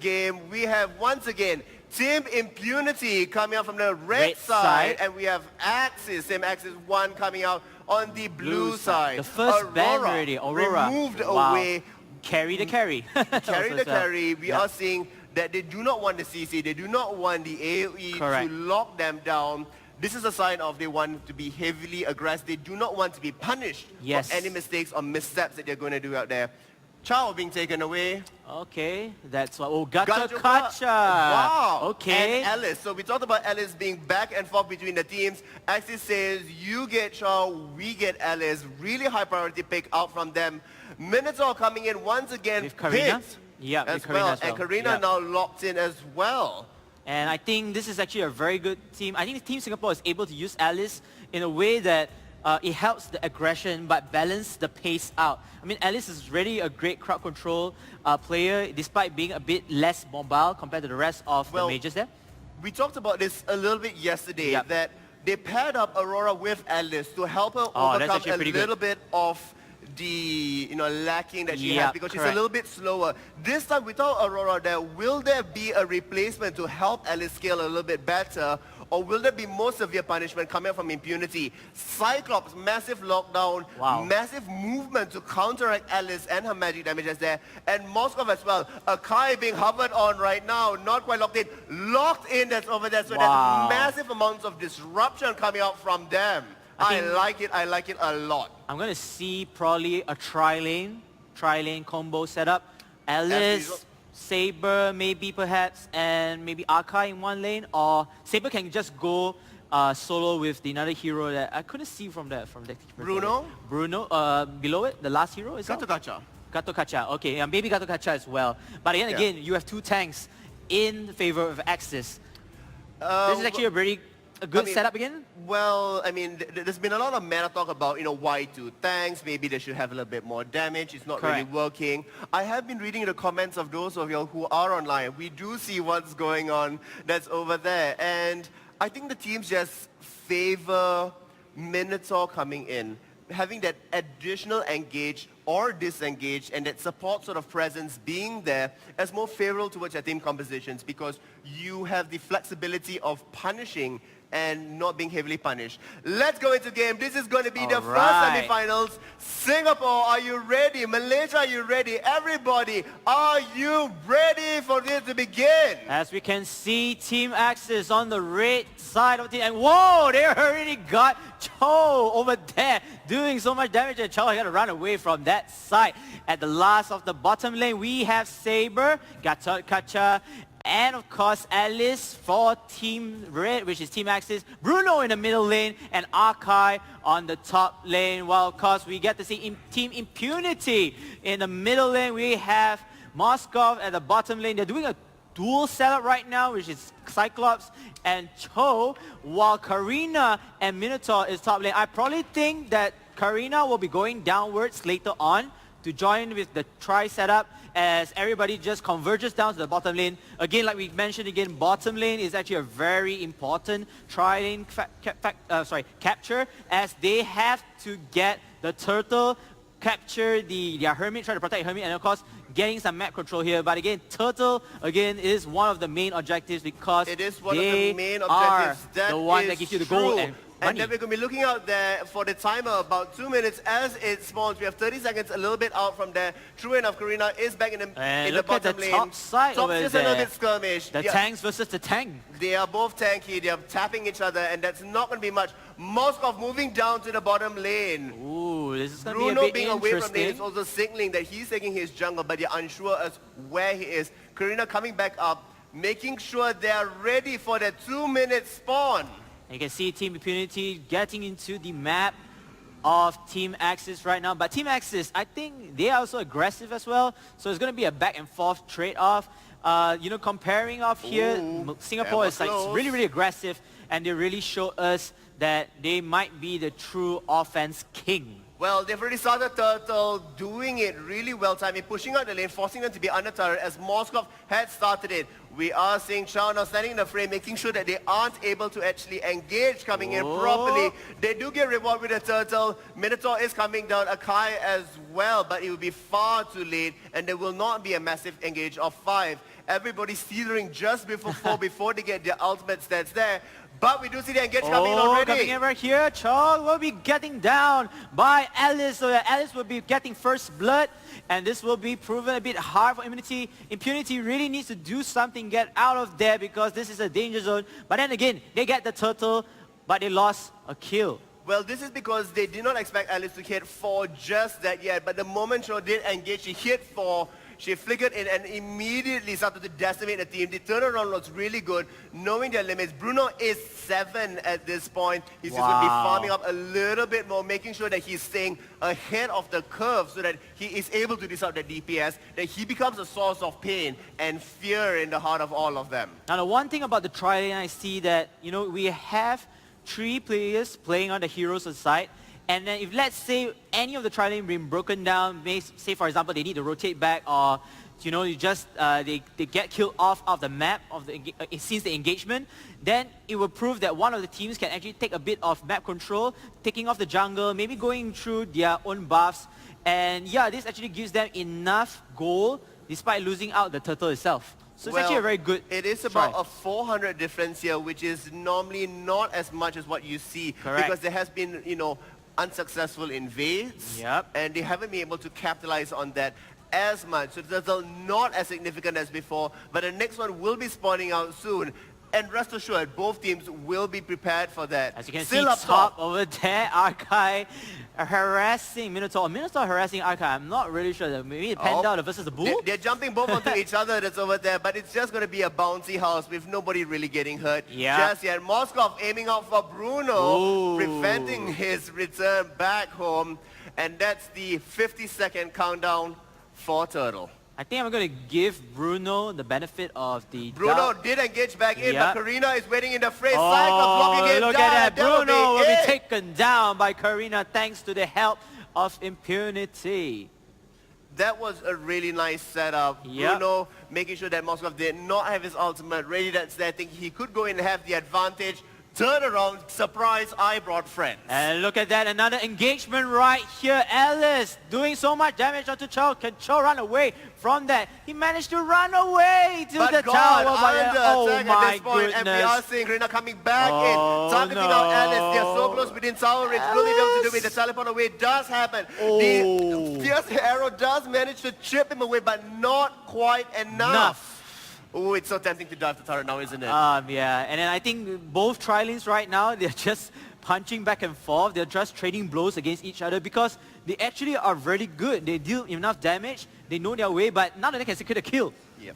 game, we have once again Team Impunity coming out from the red Red side, side. and we have Axis, Team Axis 1 coming out on the blue side. The first ban Aurora already, Aurora. removed Wow. away. Carry the carry. Carry Also the as well. carry. We are seeing that they do not want the CC, they do not want the AoE Correct. to lock them down. This is a sign of they want to be heavily aggressive. They do not want to be punished Yes. for any mistakes or missteps that they're going to do out there. Chow being taken away. Okay, that's what. Oh, Gato Gato Kacha. Wow. Okay. And Alice. So we talked about Alice being back and forth between the teams. Axis says, you get Chow, we get Alice. Really high priority pick out from them. Minotaur coming in once again. With Karina? Picked Yeah, as with Karina well. as well. And Karina Yeah. now locked in as well. And I think this is actually a very good team. I think Team Singapore is able to use Alice in a way that it helps the aggression but balance the pace out. I mean, Alice is really a great crowd control player despite being a bit less mobile compared to the rest of the majors there. We talked about this a little bit yesterday, Yep. that they paired up Aurora with Alice to help her Oh, that's overcome actually a pretty little bit of the lacking that she has Yep, because she's a correct. little bit slower. This time without Aurora there, will there be a replacement to help Alice scale a little bit better, or will there be more severe punishment coming from Impunity? Cyclops, massive lockdown, Wow. massive movement to counteract Alice and her magic damages there, and Moskov as well. Akai being hovered on right now, not quite locked in that's over there, so Wow. there's massive amounts of disruption coming out from them. I like it a lot. I'm going to see probably a tri-lane combo setup. usual. Alice, Saber, maybe perhaps, and maybe Akai in one lane, or Saber can just go solo with the another hero that I couldn't see from that. Bruno? Bruno, below it, the last hero is Gato Gacha. Gato Kacha. Okay, yeah, maybe Gato Kacha as well. But again, you have two tanks in favor of Axis. This is actually a good setup again. Well, I mean, there's been a lot of meta talk about, why two tanks? Maybe they should have a little bit more damage. It's not really Correct. working. I have been reading the comments of those of you who are online. We do see what's going on that's over there. And I think the teams just favor Minotaur coming in, having that additional engage or disengage and that support sort of presence being there as more favorable towards your team compositions because you have the flexibility of punishing and not being heavily punished. Let's go into game. This is going to be the first Alright. semifinals. Singapore, are you ready? Malaysia, are you ready? Everybody, are you ready for this to begin? As we can see, Team Axis on the red side of the team. And whoa, they already got Cho over there doing so much damage, and Cho had to run away from that side. At the last of the bottom lane, we have Saber, Gatot Kacha, and of course Alice for Team Red, which is Team Axis, Bruno in the middle lane, and Akai on the top lane. While of course we get to see Team Impunity in the middle lane. We have Moskov at the bottom lane. They're doing a dual setup right now, which is Cyclops and Cho, while Karina and Minotaur is top lane. I probably think that Karina will be going downwards later on to join with the tri setup as everybody just converges down to the bottom lane. Again, like we mentioned again, bottom lane is actually a very important tri-lane capture, as they have to get the turtle, capture their hermit, try to protect hermit, and of course getting some map control here. But again, turtle again is one of the main objectives because It is one of they the main are objectives. That the one that is gives you the true. gold and And money. then we're going to be looking out there for the timer about 2 minutes as it spawns. We have 30 seconds, a little bit out from there. True enough, Karina is back in the look at bottom the lane. top side Top over just a little there. bit skirmish. The tanks versus the tank. They are both tanky. They are tapping each other, and that's not going to be much. Moskov moving down to the bottom lane. Ooh, this is going to be Bruno a bit being away from lane interesting. is also signaling that he's taking his jungle, but they're unsure as where he is. Karina coming back up, making sure they are ready for the 2-minute spawn. You can see Team Impunity getting into the map of Team Axis right now. But Team Axis, I think they are also aggressive as well. So it's going to be a back and forth trade-off. Comparing off here, Ooh, Singapore is like close. really, really aggressive. And they really show us that they might be the true offense king. Well, they've already started Turtle doing it really well timing, pushing out the lane, forcing them to be under turret as Moskov had started it. We are seeing Chow now standing in the frame, making sure that they aren't able to actually engage coming in properly. They do get reward with the Turtle. Minotaur is coming down, Akai as well, but it will be far too late, and there will not be a massive engage of 5. Everybody's teetering just before they get their ultimate stats there. But we do see the engage coming in already. Coming in right here. Cho will be getting down by Alice. So Alice will be getting first blood. And this will be proven a bit hard for Impunity. Impunity really needs to do something, get out of there, because this is a danger zone. But then again, they get the turtle, but they lost a kill. Well, this is because they did not expect Alice to hit 4 just that yet. But the moment Cho did engage, she hit 4. She flickered in and immediately started to decimate the team. The turnaround was really good, knowing their limits. Bruno is 7 at this point. He's just going to be farming up a little bit more, making sure that he's staying ahead of the curve so that he is able to disrupt the DPS, that he becomes a source of pain and fear in the heart of all of them. Now, the one thing about the tri-lane, I see that, we have 3 players playing on the heroes side. And then if, let's say, any of the tri-lane being broken down, say, for example, they need to rotate back, or, they get killed off of the map since the engagement, then it will prove that one of the teams can actually take a bit of map control, taking off the jungle, maybe going through their own buffs. And yeah, this actually gives them enough gold despite losing out the turtle itself. So it's actually a very good It is about a 400 difference here, which is normally not as much as what you see. Correct. Because there has been, unsuccessful invades, and they haven't been able to capitalize on that as much. So it's not as significant as before, but the next one will be spawning out soon. And rest assured, both teams will be prepared for that. As you can Still see up top over there, Arkai harassing Minotaur. Minotaur harassing Arkai. I'm not really sure. Maybe the Panda versus the Bull? They're jumping both onto each other that's over there, but it's just going to be a bouncy house with nobody really getting hurt just yet. Moskov aiming out for Bruno, preventing his return back home. And that's the 50-second countdown for Turtle. I think I'm going to give Bruno the benefit of the Bruno doubt. did engage back in, but Karina is waiting in the fray. Oh, Cyclops blocking it look down. at that. Bruno will be taken down by Karina thanks to the help of Impunity. That was a really nice setup. Bruno making sure that Moskov did not have his ultimate ready. That's there. I think he could go in and have the advantage. Turn around, surprise, I brought friends. And look at that, another engagement right here. Alice doing so much damage onto Cho. Can Cho run away from that? He managed to run away to the tower. Oh my at this point, goodness. and we are seeing Rina coming back in, targeting out Alice. They're so close within tower range. Will they be able to do it? The teleport away does happen. The fierce arrow does manage to chip him away, but not quite enough. Oh, it's so tempting to dive the turret now, isn't it? Yeah, and then I think both tri-lanes right now, they're just punching back and forth. They're just trading blows against each other because they actually are very good. They deal enough damage. They know their way, but none of them can secure the kill. Yeah.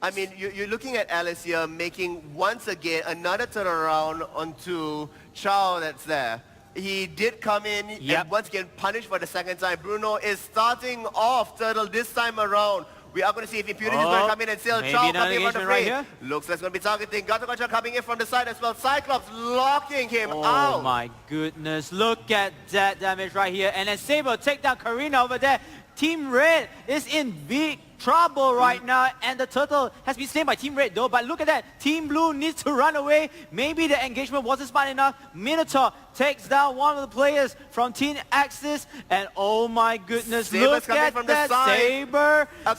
I mean, you're looking at Alice here making, once again, another turnaround onto Chao that's there. He did come in and once again punished for the second time. Bruno is starting off Turtle this time around. We are going to see if Impunity is going to come in and still Chao coming in from the fray. Right, looks like it's going to be targeting. Gato coming in from the side as well. Cyclops locking him out. Oh my goodness. Look at that damage right here. And then Saber take down Karina over there. Team Red is in big trouble right now, and the turtle has been slain by Team Red though, but look at that. Team Blue needs to run away. Maybe the engagement wasn't smart enough. Minotaur takes down one of the players from Team Axis, and oh my goodness, Saber's look at that.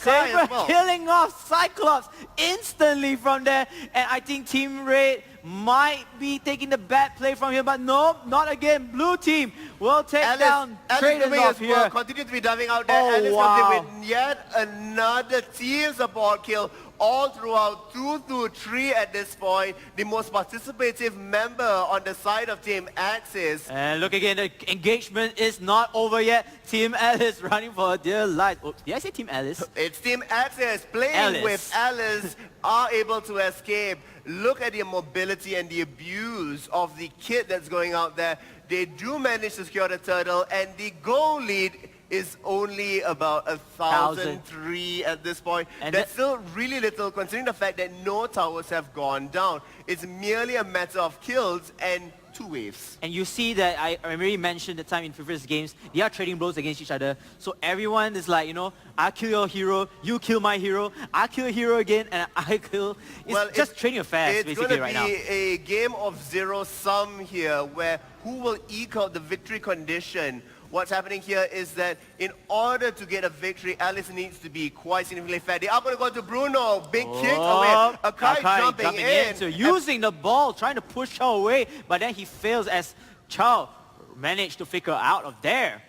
Saber well. killing off Cyclops instantly from there, and I think Team Red might be taking the bad play from here, but no, not again. Blue team will take down Traders off here. Continue to be diving out there. Alice comes in with yet another team support kill all throughout 2 through 3 at this point. The most participative member on the side of Team Axis. And look again, the engagement is not over yet. Team Alice running for their life. Oh, did I say Team Alice? It's Team Axis playing with Alice, are able to escape. Look at the mobility and the abuse of the kit that's going out there. They do manage to secure the turtle, and the goal lead is only about 1,003 at this point. And that's still really little considering the fact that no towers have gone down. It's merely a matter of kills and 2 waves. And you see that I already mentioned the time in previous games, they are trading blows against each other. So everyone is like, I kill your hero, you kill my hero, I kill a hero again, and I kill. It's just trading affairs basically right now. It's going to be a game of zero-sum here where who will eke out the victory condition what's happening here is that in order to get a victory, Alice needs to be quite significantly fair. They are going to go to Bruno. Big kick away. Akai jumping in. So using the ball, trying to push Chow away, but then he fails as Chow managed to figure out of there.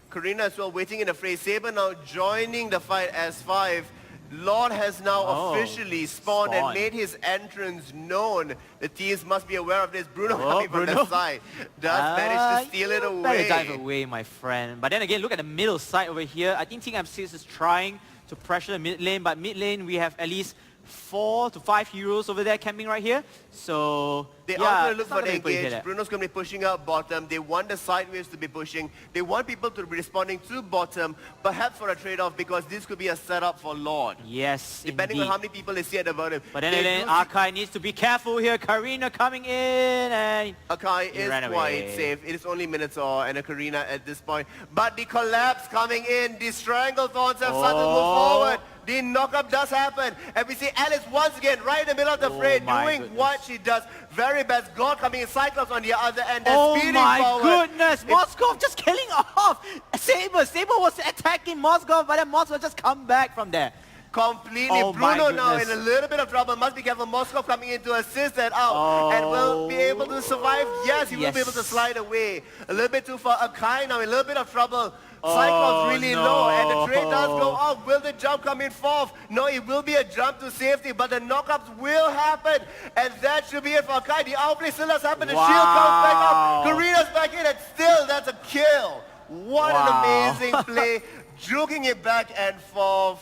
Karina as well waiting in the fray. Saber now joining the fight as 5. Lord has now officially spawned and made his entrance known. The teams must be aware of this. Bruno coming from the side. Does manage to steal it away. Better dive away, my friend. But then again, look at the middle side over here. I think Team M6 is trying to pressure the mid lane, but mid lane we have at least 4 to 5 heroes over there camping right here. So they are going to look for the engage. Bruno's going to be pushing out bottom. They want the sideways to be pushing. They want people to be responding to bottom, perhaps for a trade-off, because this could be a setup for Lord. Yes, depending on how many people they see at the bottom. But then again, Akai needs to be careful here. Karina coming in and Akai is quite safe. It is only Minotaur and a Karina at this point. But the collapse coming in. The Stranglethorns have started to move forward. The knock-up does happen. And we see Alice once again right in the middle of the fray doing what she does very best. God coming in, Cyclops on the other end. Speeding forward. Oh my goodness, Moskov just killing off Saber. Saber was attacking Moskov, but then Moskov just come back from there. Completely. Bruno now in a little bit of trouble. Must be careful. Moskov coming in to assist that out. And will be able to survive. Yes, he will be able to slide away. A little bit too far. Akai now in a little bit of trouble. Cyclops really low, and the trade does go out. Will the jump come in fourth? No, it will be a jump to safety, but the knockups will happen, and that should be it for Kai. The outplay still has happened. The shield comes back up. Karina's back in, and still that's a kill. What an amazing play. Juking it back and forth,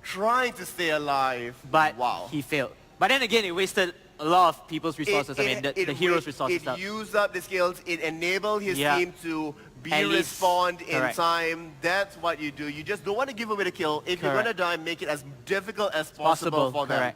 trying to stay alive. But he failed. But then again, it wasted a lot of people's resources. The heroes' resources. It used up the skills. It enabled his team to be respawned in time. That's what you do. You just don't want to give away the kill. If you're going to die, make it as difficult as possible for them.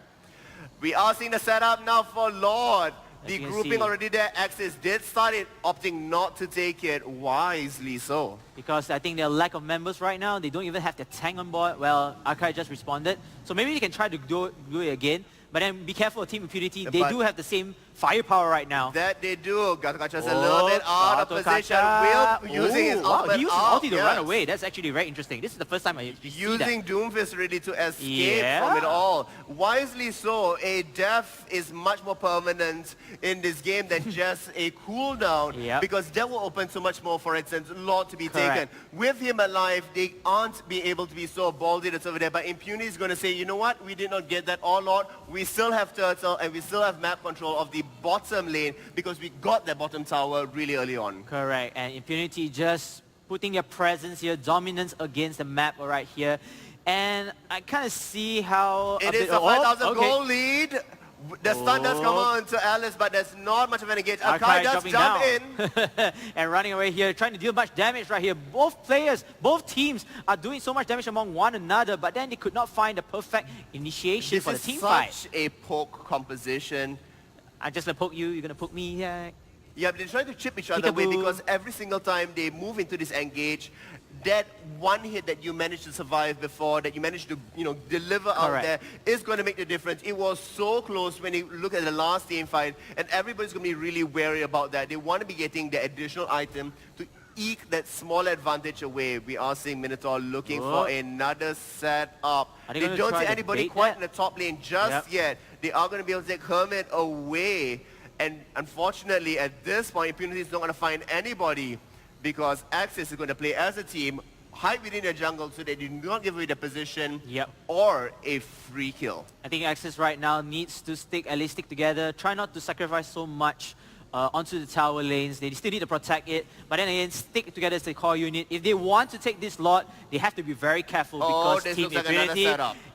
We are seeing the setup now for Lord. The grouping already there. Axis did start it, opting not to take it. Wisely so. Because I think their lack of members right now, they don't even have their tank on board. Well, Akai just responded. So maybe they can try to do it again. But then be careful of Team Impunity. They do have the same firepower right now. That they do. Gatokacha's a little bit out of position. Will using his ultimate. He used his ulti to run away. That's actually very interesting. This is the first time I see using Doomfist really to escape from it all. Wisely so. A death is much more permanent in this game than just a cooldown. Because that will open so much more, for instance, Lord to be taken. With him alive, they aren't be able to be so ballsy that's over there. But Impunity is going to say, you know what? We did not get that all, Lord. We still have Turtle and we still have map control of the bottom lane because we got that bottom tower really early on. Correct. And Impunity just putting their presence here, dominance against the map right here. And I kind of see how... It is a 5,000 goal lead. The stun does come on to Alice, but there's not much of an engage. Akai does jump in. And running away here, trying to deal much damage right here. Both players, both teams are doing so much damage among one another, but then they could not find the perfect initiation for the team fight. This is such a poke composition. I'm just going to poke you, you're going to poke me. Yeah, but they're trying to chip each other away because every single time they move into this engage, that one hit that you managed to survive before, that you managed to, deliver out there is going to make the difference. It was so close when you look at the last team fight, and everybody's going to be really wary about that. They want to be getting the additional item to eke that small advantage away. We are seeing Minotaur looking for another setup. They don't see anybody quite in the top lane just yet. They are going to be able to take Hermit away. And unfortunately, at this point, Impunity is not going to find anybody because Axis is going to play as a team, hide within their jungle so they do not give away the position or a free kill. I think Axis right now needs to at least stick together, try not to sacrifice so much onto the tower lanes. They still need to protect it, but then again, stick together as a core unit. If they want to take this lot, they have to be very careful because Team Impunity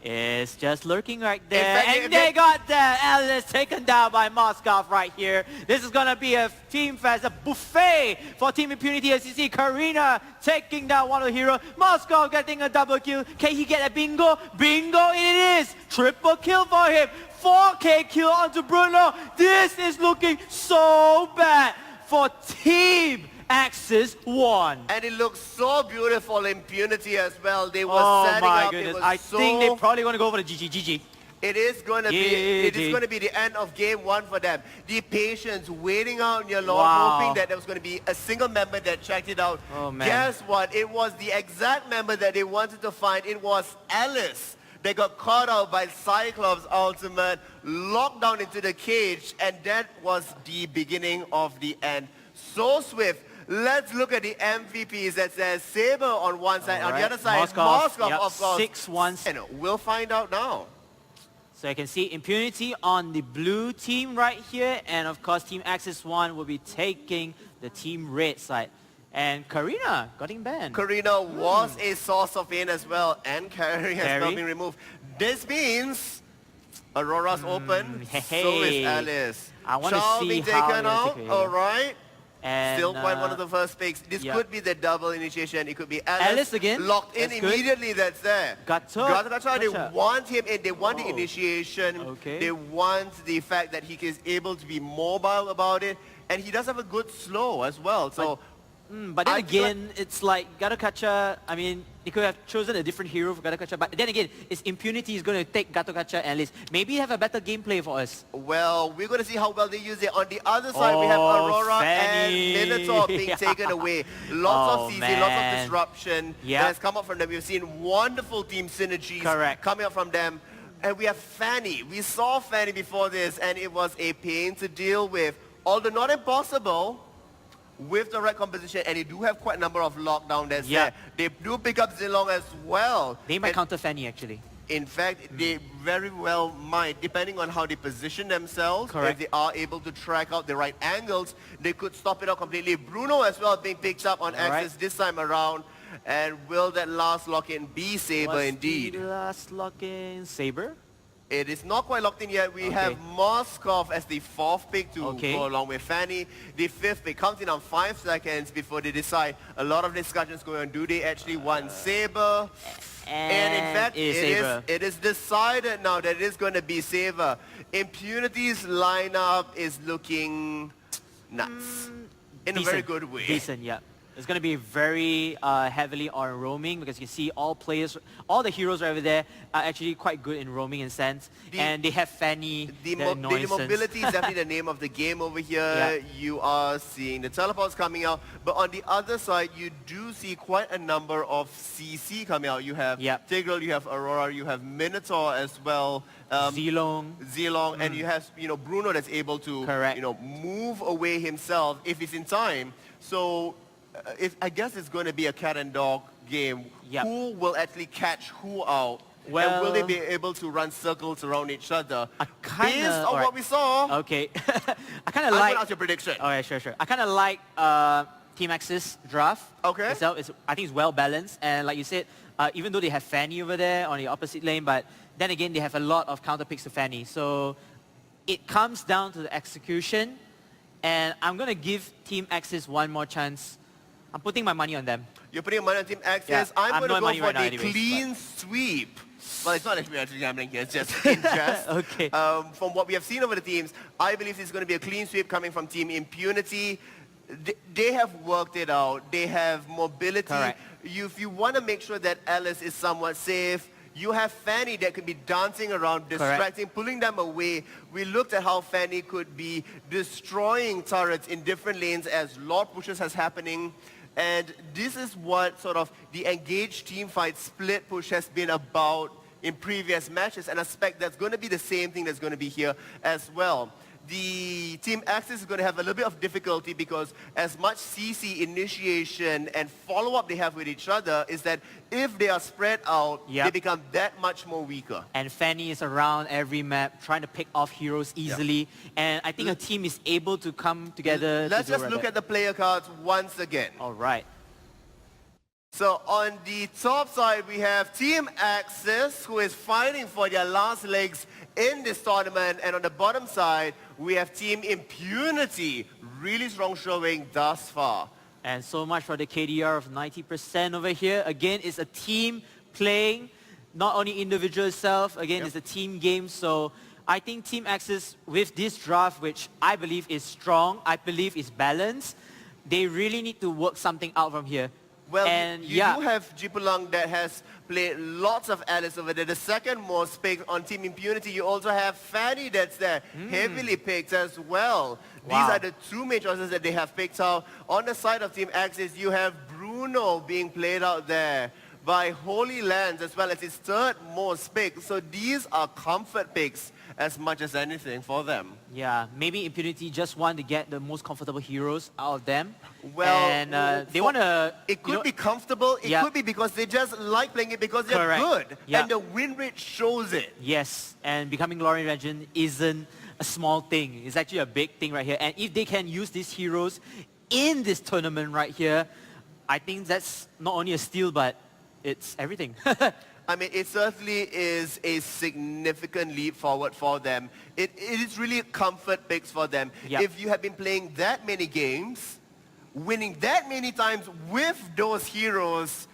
is just lurking right there. And they got that. Alice taken down by Moskov right here. This is going to be a team fest, a buffet for Team Impunity as you see Karina taking down one of the heroes. Moskov getting a double kill. Can he get a bingo? Bingo it is. Triple kill for him. 4K kill onto Bruno. This is looking so bad for Team Axis 1. And it looks so beautiful. Impunity as well. They were setting up. I think they're probably going to go for the GG. It is going to be the end of game one for them. The patience, waiting out near Lord, Wow. hoping that there was going to be a single member that checked it out. Oh, man. Guess what? It was the exact member that they wanted to find. It was Alice. They got caught out by Cyclops Ultimate, locked down into the cage, and that was the beginning of the end. So swift. Let's look at the MVPs. That says Saber on one side, on the other side, Moskov, yep, of course. 6-1. And we'll find out now. So you can see Impunity on the blue team right here. And of course, Team Axis 1 will be taking the Team Red side. And Karina getting banned. Karina was a source of pain as well, and Carrie has now been removed. This means Aurora's open, so is Alice. I want to Chow see being how taken they're out, taking it. all right. And, Still quite one of the first picks. This yeah. could be the double initiation. It could be Alice again. locked in That's good. immediately. That's there. Gacha. They want him in. They want the Oh. initiation. Okay. They want the fact that he is able to be mobile about it, and he does have a good slow as well. So. But then again, it's like Gacha. I mean, they could have chosen a different hero for Gacha. But then again, it's Impunity is going to take Gacha and Alice. Maybe have a better gameplay for us. Well, we're going to see how well they use it. On the other side, we have Aurora Fanny. and Minotaur being taken away. Lots of CC, lots man. of disruption that has come up from them. We've seen wonderful team synergies coming up from them. And we have Fanny. We saw Fanny before this, and it was a pain to deal with. Although not impossible, with the right composition, and they do have quite a number of lockdown that's there. They do pick up Zilong as well. They might counter Fanny actually. In fact, they very well might, depending on how they position themselves. If they are able to track out the right angles, they could stop it out completely. Bruno as well being picked up on Axis this time around. And will that last lock-in be Saber indeed? The last lock-in Saber? It is not quite locked in yet. We have Moskov as the fourth pick to go along with Fanny. The fifth pick, counting on 5 seconds before they decide. A lot of discussions going on. Do they actually want Saber? And in fact, it is decided now that it is going to be Saber. Impunity's lineup is looking nuts. In a very good way. Decent, yeah. It's going to be very heavily on roaming because you see all the heroes over there are actually quite good in roaming in sense. And they have Fanny, the mobility is definitely the name of the game over here. You are seeing the teleports coming out. But on the other side, you do see quite a number of CC coming out. You have Tigreal, you have Aurora, you have Minotaur as well. Zilong, and you have Bruno that's able to move away himself if he's in time. So I guess it's going to be a cat and dog game. Who will actually catch who out? Well, and will they be able to run circles around each other? Based on what we saw. Okay. I kind of like... I'm going to ask your prediction. Okay, sure. I kind of like Team Axis draft. Okay. Itself. I think it's well balanced. And like you said, even though they have Fanny over there on the opposite lane, but then again, they have a lot of counter picks to Fanny. So it comes down to the execution. And I'm going to give Team Axis one more chance. I'm putting my money on them. You're putting money on Team Axis? I'm going to go for the clean sweep. Well, it's not actually gambling here. It's just in jest. From what we have seen over the teams, I believe it's going to be a clean sweep coming from Team Impunity. They have worked it out. They have mobility. If you want to make sure that Alice is somewhat safe, you have Fanny that could be dancing around, distracting, pulling them away. We looked at how Fanny could be destroying turrets in different lanes as Lord pushes has happening. And this is what sort of the engaged team fight split push has been about in previous matches, and I expect that's going to be the same thing that's going to be here as well. The Team Axis is going to have a little bit of difficulty because as much CC initiation and follow-up they have with each other is that if they are spread out, they become that much more weaker. And Fanny is around every map trying to pick off heroes easily. And I think a team is able to come together. Let's just look at the player cards once again. All right. So on the top side, we have Team Axis, who is fighting for their last legs in this tournament. And on the bottom side, we have Team Impunity, really strong showing thus far. And so much for the KDR of 90% over here. Again, it's a team playing, not only individual itself. Again, it's a team game. So I think Team Axis, with this draft, which I believe is strong, I believe is balanced, they really need to work something out from here. Well, and you do have Jipulang that has played lots of Alice over there. The second most picked on Team Impunity. You also have Fanny that's there, heavily picked as well. Wow. These are the two main choices that they have picked out. On the side of Team Axis, you have Bruno being played out there by Holy Lands as well as his third most pick. So these are comfort picks as much as anything for them. Yeah, maybe Impunity just want to get the most comfortable heroes out of them. Well, and they want to... It could be comfortable. It Yeah. could be because they just like playing it because they're Correct. good. Yeah. And the win rate shows it. Yes, and becoming Glory Legend isn't a small thing. It's actually a big thing right here. And if they can use these heroes in this tournament right here, I think that's not only a steal, but it's everything. I mean, it certainly is a significant leap forward for them. It is really comfort picks for them. Yep. If you have been playing that many games, winning that many times with those heroes,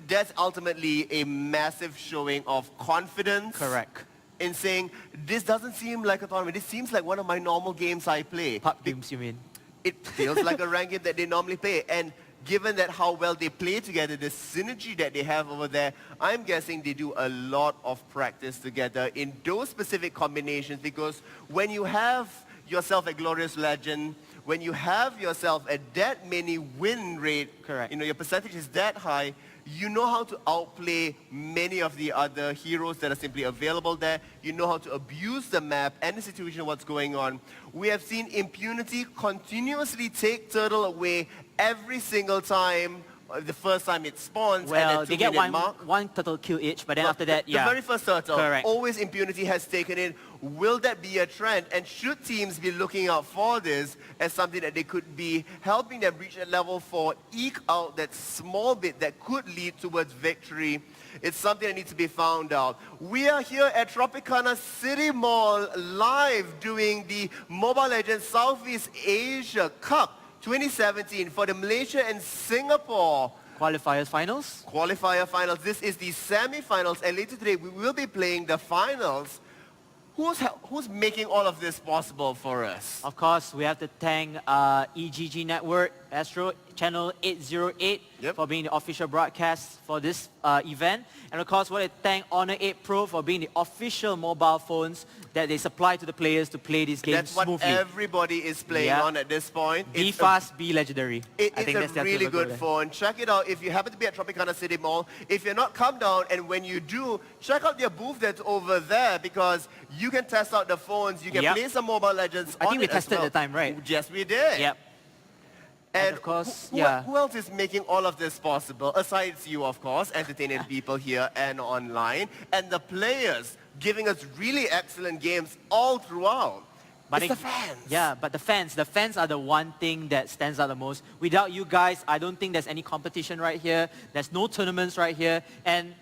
that's ultimately a massive showing of confidence. Correct. In saying, this doesn't seem like a tournament. This seems like one of my normal games I play. Pub games, you mean? It feels like a ranked game that they normally play. And given that how well they play together, the synergy that they have over there, I'm guessing they do a lot of practice together in those specific combinations, because when you have yourself a Glorious Legend, when you have yourself at that many win rate, Correct. your percentage is that high, you know how to outplay many of the other heroes that are simply available there. You know how to abuse the map and the situation, what's going on. We have seen Impunity continuously take Turtle away every single time, the first time it spawns, Well, at they that get 2-minute mark. one turtle kill each, but then after that, The yeah. very first turtle, Correct. always Impunity has taken in. Will that be a trend? And should teams be looking out for this as something that they could be helping them reach a level for eke out that small bit that could lead towards victory? It's something that needs to be found out. We are here at Tropicana City Mall live doing the Mobile Legends Southeast Asia Cup 2017 for the Malaysia and Singapore Qualifiers finals? qualifier finals. This is the semi-finals, and later today we will be playing the finals. Who's making all of this possible for us? Of course, we have to thank EGG Network, Astro Channel 808 Yep. for being the official broadcast for this event. And of course, we want to thank Honor 8 Pro for being the official mobile phones that they supply to the players to play these games That's what smoothly. everybody is playing Yeah. on at this point. Be It's fast, be legendary. I It's think a that's the really ultimate good goal there. phone. Check it out if you happen to be at Tropicana City Mall. If you're not, come down, and when you do, check out their booth that's over there, because you can test out the phones. You can Yep. play some Mobile Legends I on think we it as tested well. the time, right? Yes, we did. Yep. And of course, who, yeah. who else is making all of this possible? Aside you, of course, entertaining people here and online, and the players giving us really excellent games all throughout. But It's it- the fans. Yeah, but the fans are the one thing that stands out the most. Without you guys, I don't think there's any competition right here. There's no tournaments right here. And,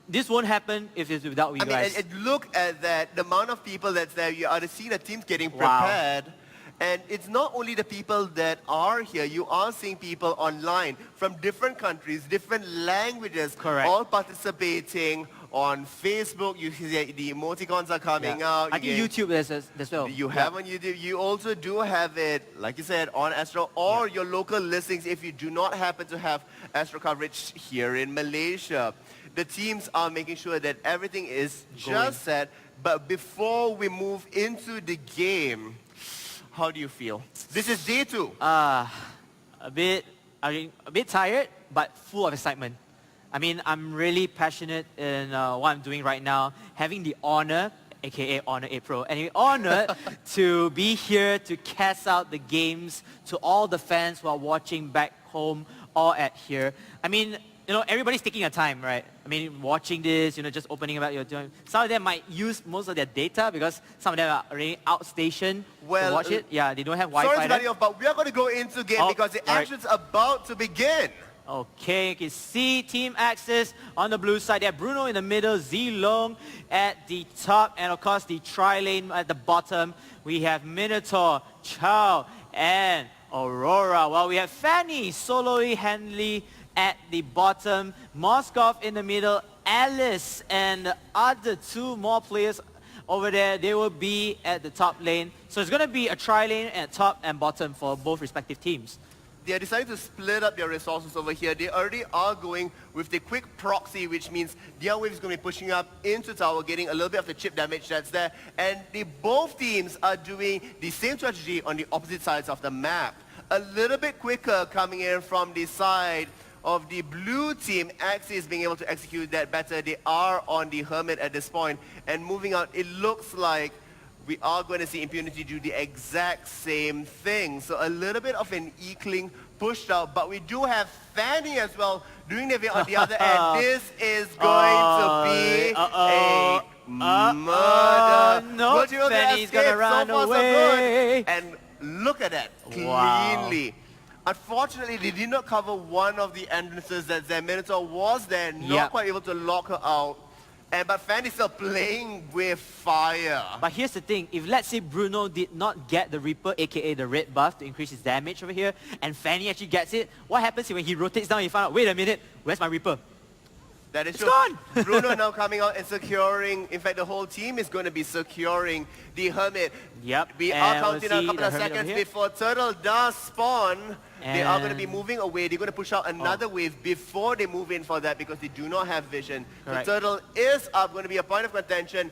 this won't happen if it's without you I mean, guys. and look at that, the amount of people that's there. You are to see the teams getting Wow. prepared. And it's not only the people that are here. You are seeing people online from different countries, different languages, Correct. all participating on Facebook. You see the emoticons are coming Yeah. out. I think You YouTube as well. You Yeah. have on YouTube. You also do have it, like you said, on Astro or your local listings if you do not happen to have Astro coverage here in Malaysia. The teams are making sure that everything is Going. just set. But before we move into the game, how do you feel? This is day 2. A bit tired, but full of excitement. I mean, I'm really passionate in what I'm doing right now, having the honor, aka Honor 8 Pro, and the honor to be here to cast out the games to all the fans who are watching back home or at here. I mean, everybody's taking a time, right? I mean, watching this, just opening up your... Some of them might use most of their data because some of them are already outstationed Well, to watch it. Yeah, they don't have Sorry Wi-Fi to there. cut you off, but we are going to go into game Oh, because the all right. action's about to begin. Okay, you can see Team Axis on the blue side. They have Bruno in the middle, Zilong at the top, and of course the tri-lane at the bottom. We have Minotaur, Chow, and Aurora. While we have Fanny, Soloy, Henley at the bottom, Moskov in the middle, Alice, and the other 2 more players over there, they will be at the top lane. So it's going to be a tri-lane at top and bottom for both respective teams. they're deciding to split up their resources over here. They already are going with the quick proxy, which means their wave is going to be pushing up into tower, getting a little bit of the chip damage that's there. And both teams are doing the same strategy on the opposite sides of the map. A little bit quicker coming in from the side of the blue team. Axis being able to execute that better. They are on the Hermit at this point. And moving out, it looks like we are going to see Impunity do the exact same thing. So a little bit of an eking pushed out, but we do have Fanny as well doing the bit on the other end. This is going to be a murder. No, Fanny's going to run away. And look at that, Wow. cleanly. Unfortunately, they did not cover one of the entrances that their Minotaur was there, not Yep. quite able to lock her out. But Fanny's still playing with fire. But here's the thing, if let's say Bruno did not get the Reaper, aka the red buff to increase his damage over here, and Fanny actually gets it, what happens when he rotates down, he finds out, wait a minute, where's my Reaper? That is It's true. gone. Bruno now coming out and securing, in fact the whole team is going to be securing the Hermit. Yep, We and are we'll counting down a see couple the of Hermit over seconds here. before Turtle does spawn. They are going to be And- moving away. They're going to push out another Oh. wave before they move in for that because they do not have vision. Correct. The Turtle is up, going to be a point of contention.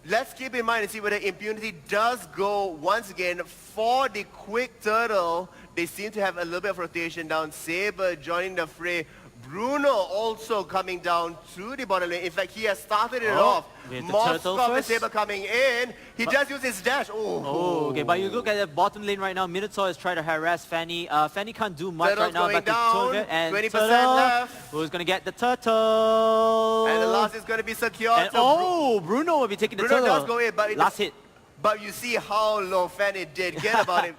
Let's keep in mind and see whether Impunity does go once again for the quick Turtle. They seem to have a little bit of rotation down. Saber joining the fray. Bruno also coming down to the bottom lane. In fact, he has started it off. with the Turtle Moskov and first. Saber coming in. He just used his dash. Oh, okay, but you look at the bottom lane right now, Minotaur is trying to harass Fanny. Fanny can't do much Turtle's right now, going but the down, Turtle, and 20% Turtle, left. who's going to get the Turtle? And the last is going to be secured. And, So Bruno will be taking the Bruno Turtle. does go in, but Last hit. But you see how low Fanny did. Get about it.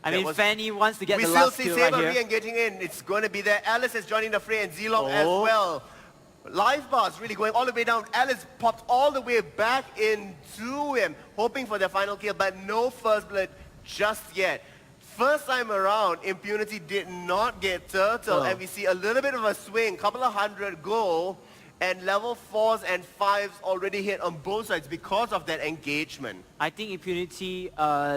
I That mean, was- Fanny wants to get We the still last see kill right Saber here. re-engaging in. It's going to be there. Alice is joining the fray and Zilong as Oh. well. Life bars really going all the way down. Alice popped all the way back into him, hoping for their final kill, but no first blood just yet. First time around, Impunity did not get Turtle, Oh. and we see a little bit of a swing, couple of hundred go, and level 4s and 5s already hit on both sides because of that engagement. I think Impunity,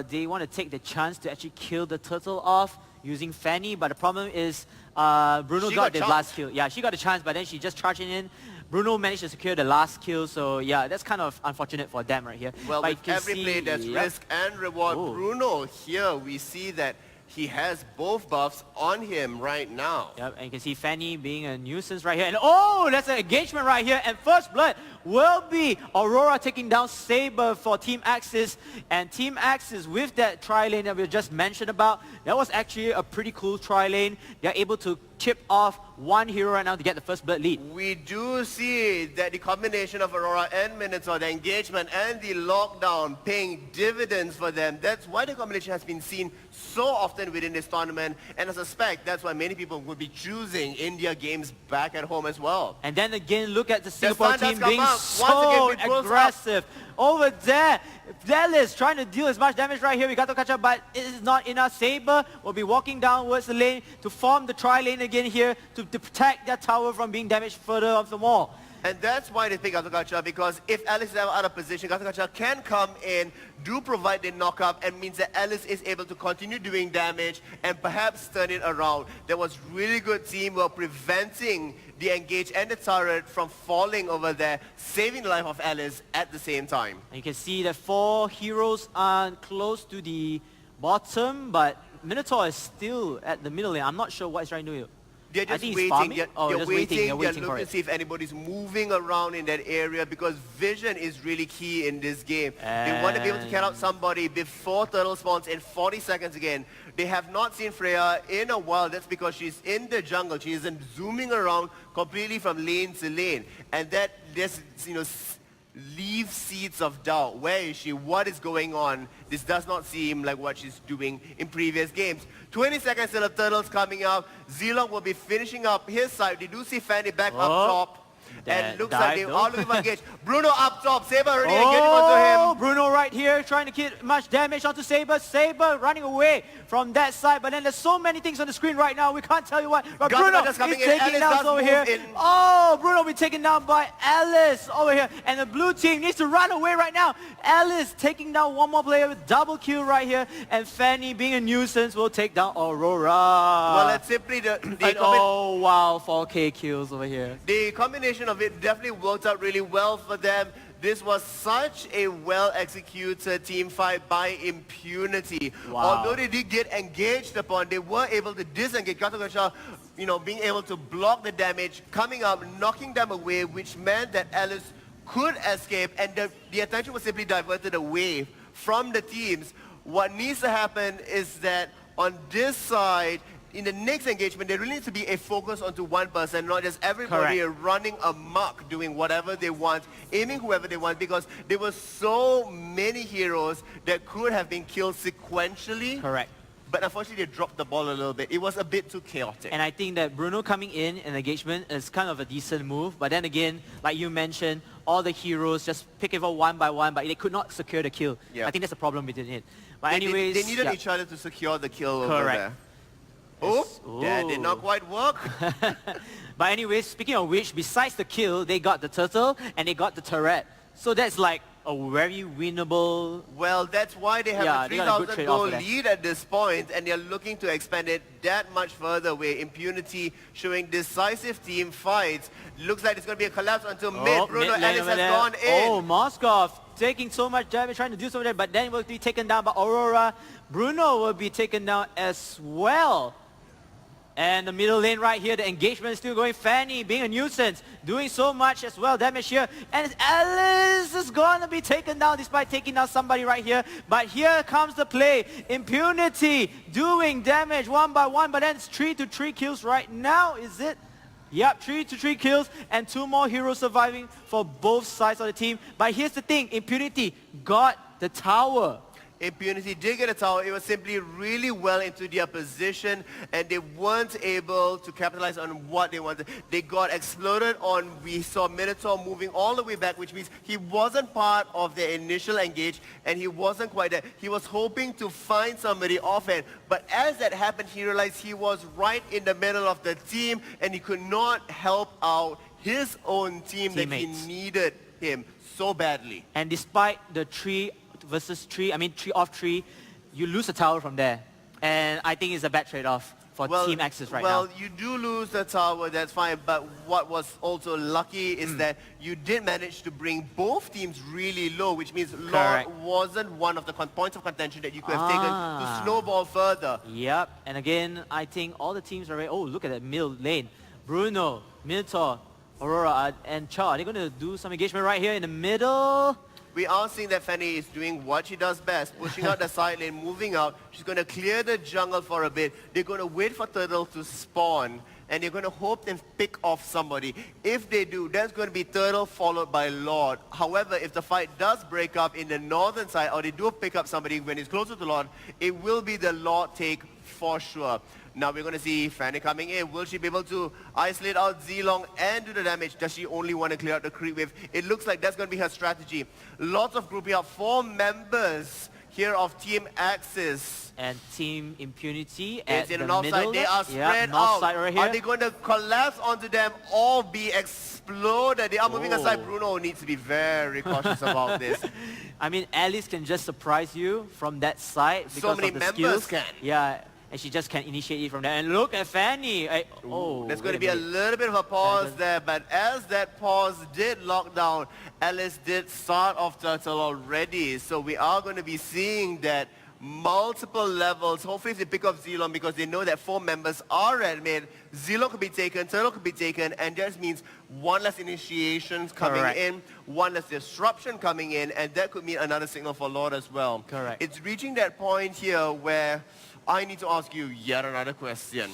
they want to take the chance to actually kill the Turtle off using Fanny, but the problem is Bruno She got got the charged. last kill. Yeah, she got a chance, but then she just charged in. Bruno managed to secure the last kill, so yeah, that's kind of unfortunate for them right here. Well, but you with can every see, play, there's yep. risk and reward. Oh. Bruno, here we see that he has both buffs on him right now. Yep, and you can see Fanny being a nuisance right here. And oh, that's an engagement right here. And first blood will be Aurora taking down Saber for Team Axis. And Team Axis with that tri-lane that we just mentioned about, that was actually a pretty cool tri-lane. They're able to chip off one hero right now to get the first blood lead. We do see that the combination of Aurora and Minotaur, the engagement and the lockdown paying dividends for them. That's why the combination has been seen so often within this tournament. And I suspect that's why many people would be choosing India games back at home as well. And then again, look at the Singapore sun does team come being up. Once so again, it goes up. aggressive. Over there, Dallas trying to deal as much damage right here. We got to catch up, but it is not enough. Saber will be walking downwards the lane to form the tri-lane again here to protect their tower from being damaged further off the wall. And that's why they pick Gatakacha, because if Alice is ever out of position, Gatakacha can come in, do provide the knock-up, and means that Alice is able to continue doing damage and perhaps turn it around. There was really good teamwork preventing the engage and the turret from falling over there, saving the life of Alice at the same time. And you can see that 4 heroes are close to the bottom, but Minotaur is still at the middle lane. I'm not sure what he's trying to do. They're I just think he's waiting. farming? They're, Oh, they're just waiting. they're They're waiting for looking it. to see if anybody's moving around in that area, because vision is really key in this game. They want to be able to get out somebody before Turtle spawns in 40 seconds again. They have not seen Freya in a while. That's because she's in the jungle. She isn't zooming around completely from lane to lane. And that just, leaves seeds of doubt. Where is she? What is going on? This does not seem like what she's doing in previous games. 20 seconds till the Turtle's coming out. Zilong will be finishing up his side. They do see Fanny back up top. That And looks dive like they though. are looking for engage. Bruno up top. Saber already engaging onto him. Bruno right right here, trying to get much damage onto Saber. Saber running away from that side, but then there's so many things on the screen right now, we can't tell you what. But Guns Bruno are just coming is in. taking Alice down does over move here. in. Oh, Bruno will be taken down by Alice over here, and the blue team needs to run away right now. Alice taking down one more player with double kill right here, and Fanny, being a nuisance, will take down Aurora. Well, it's simply oh wow, 4K kills over here. the combination of it definitely worked out really well for them. This was such a well-executed team fight by Impunity. Wow. Although they did get engaged upon, they were able to disengage. Gatogacha, being able to block the damage, coming up, knocking them away, which meant that Alice could escape, and the attention was simply diverted away from the teams. What needs to happen is that on this side, in the next engagement, there really needs to be a focus onto one person, not just everybody running amok, doing whatever they want, aiming whoever they want, because there were so many heroes that could have been killed sequentially. Correct. But unfortunately, they dropped the ball a little bit. It was a bit too chaotic. And I think that Bruno coming in engagement is kind of a decent move. But then again, like you mentioned, all the heroes just pick it up one by one, but they could not secure the kill. Yeah. I think that's the problem within it. But They anyways, needed yeah. each other to secure the kill over Correct. there. Oh, that did not quite work. But anyways, speaking of which, besides the kill, they got the turtle and they got the turret. So that's like a very winnable... Well, that's why they have Yeah, a they got a good 3,000 trade-off goal for that. lead at this point, and they're looking to expand it that much further away. Impunity showing decisive team fights. Looks like it's going to be a collapse until mid. Bruno mid lane Ellis over has there. gone in. Oh, Moskov taking so much damage, trying to do something, but then will be taken down by Aurora. Bruno will be taken down as well. And the middle lane right here, the engagement is still going. Fanny being a nuisance, doing so much as well, damage here. And Alice is going to be taken down despite taking down somebody right here. But here comes the play. Impunity doing damage one by one, but then it's 3-3 kills right now, is it? Yep, 3-3 kills and 2 more heroes surviving for both sides of the team. But here's the thing, Impunity got the tower. Impunity did get a tower. It was simply really well into their position, and they weren't able to capitalize on what they wanted. They got exploded on. We saw Minotaur moving all the way back, which means he wasn't part of the initial engage, and he wasn't quite there. He was hoping to find somebody offhand, but as that happened, he realized he was right in the middle of the team, and he could not help out his own team Teammates. that he needed him so badly. And despite the 3 versus 3, 3 off 3, you lose a tower from there. And I think it's a bad trade-off for Team Axis right now. Well, you do lose the tower, that's fine, but what was also lucky is that you did manage to bring both teams really low, which means Lord wasn't one of the points of contention that you could have taken to snowball further. Yep, and again, I think all the teams are ready. Oh, look at that middle lane. Bruno, Minotaur, Aurora, and Cha. Are they going to do some engagement right here in the middle? We are seeing that Fanny is doing what she does best, pushing out the side lane, moving out. She's going to clear the jungle for a bit. They're going to wait for Turtle to spawn, and they're going to hope and pick off somebody. If they do, that's going to be Turtle followed by Lord. However, if the fight does break up in the northern side, or they do pick up somebody when it's closer to Lord, it will be the Lord take for sure. Now we're going to see Fanny coming in. Will she be able to isolate out Zilong and do the damage? Does she only want to clear out the creep wave? It looks like that's going to be her strategy. Lots of grouping up. 4 members here of Team Axis. And Team Impunity It's at in the an offside. middle. They are spread north out. side right here. Are they going to collapse onto them or be exploded? They are moving aside. Bruno needs to be very cautious about this. Alice can just surprise you from that side because So many of the members skills. can. Yeah, and she just can initiate it from there. And look at Fanny. There's going to be a little bit of a pause there, but as that pause did lock down, Alice did start off Turtle already. So we are going to be seeing that multiple levels. Hopefully they pick up Zilong because they know that 4 members are at mid. Zilong could be taken, Turtle could be taken, and that means 1 less initiations coming in, 1 less disruption coming in, and that could mean another signal for Lord as well. Correct. It's reaching that point here where I need to ask you yet another question.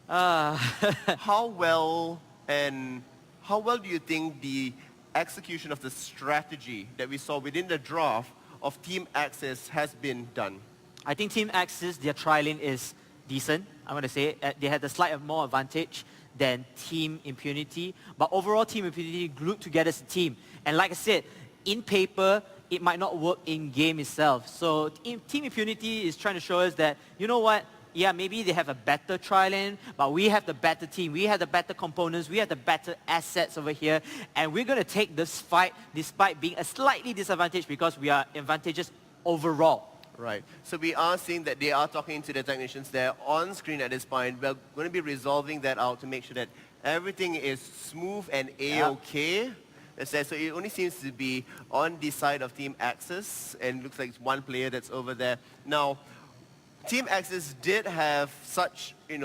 How well do you think the execution of the strategy that we saw within the draft of Team Axis has been done? I think Team Axis, their tri-lane is decent. I'm going to say they had a slight more advantage than Team Impunity. But overall, Team Impunity glued together as a team. And like I said, in paper, it might not work in game itself. So Team Impunity is trying to show us that, you know what, yeah, maybe they have a better tri-lane, but we have the better team, we have the better components, we have the better assets over here, and we're going to take this fight despite being a slightly disadvantaged because we are advantageous overall. Right. So we are seeing that they are talking to the technicians there on screen at this point. We're going to be resolving that out to make sure that everything is smooth and A-okay. So it only seems to be on the side of Team Axis, and looks like it's one player that's over there. Now, Team Axis did have such, they